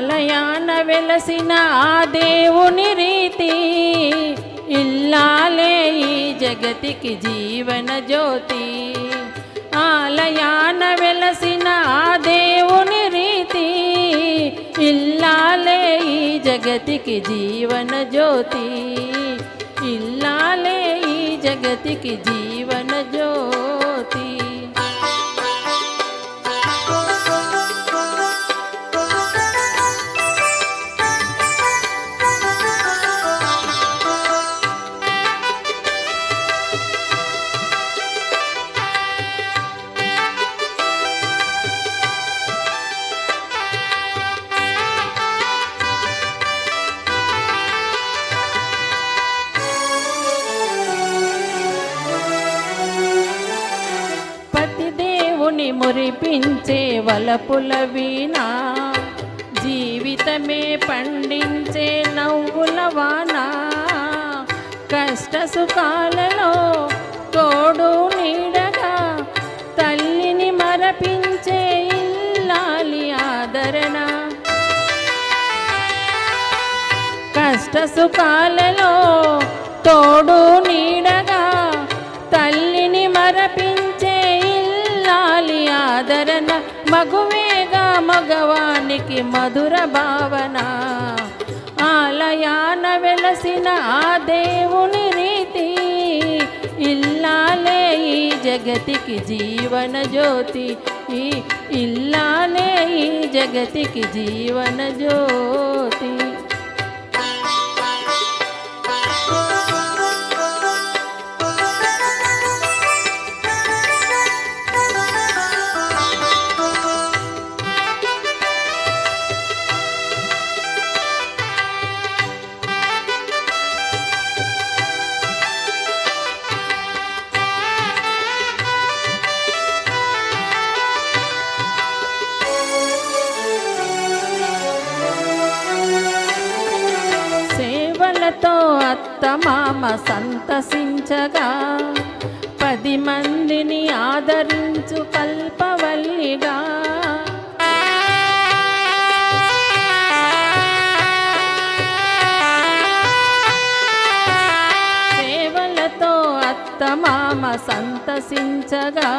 ఆలయాన వెలసిన ఆ దేవుని రీతి, ఇల్లాలే ఈ జగతికి జీవన జ్యోతి. ఆలయాన వెలసిన ఆ దేవుని రీతి, ఇల్లాలే ఈ జగతికి జీవన జ్యోతి. ఇల్లాలే ఈ జగతికి జీవన జ్యోతి. మురిపించే వలపుల వీణ, జీవితమే పండించే నవ్వుల వాన. కష్ట సుఖాలలో తోడు నీడగా తల్లిని మరపించే ఇల్లాలి ఆదరణ. కష్ట సుఖాలలో తోడు నీడగా తల్లిని మరపించే ఆదరణ. మగువేగా మగవానికి మధుర భావన, ఆలయాన వెలసిన ఆ దేవుని రీతి, ఇల్లాలే ఈ జగతికి జీవన జ్యోతి. ఈ ఇల్లాలే ఈ జగతికి జీవన జ్యోతి. సేవలతో అత్తమామ సంతసించగా, 10 మందిని ఆదరించు కల్పవల్లిగా. సేవలతో అత్తమామ సంతసించగా,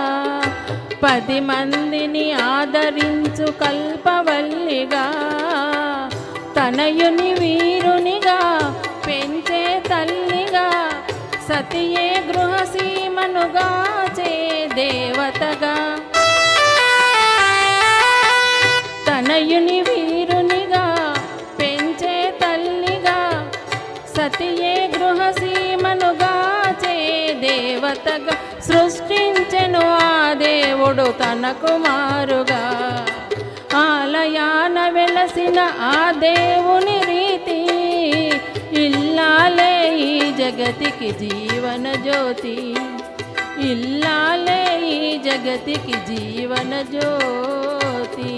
10 మందిని ఆదరించు కల్పవల్లిగా. తనయుని వీరునిగా పెంచే తల్లిగా, సతియే గృహసీమనుగా చే దేవతగా. తనయుని వీరునిగా పెంచే తల్లిగా, సతియే గృహసీమనుగా చే దేవతగా. సృష్టించెను ఆ దేవుడు తన కుమారుగా, ఆలయాన వెలసిన ఆ దేవుని రీతి, ఇల్లాలే ఈ జగతికి జీవన జ్యోతి. ఇల్లాలే ఈ జగతికి జీవన జ్యోతి.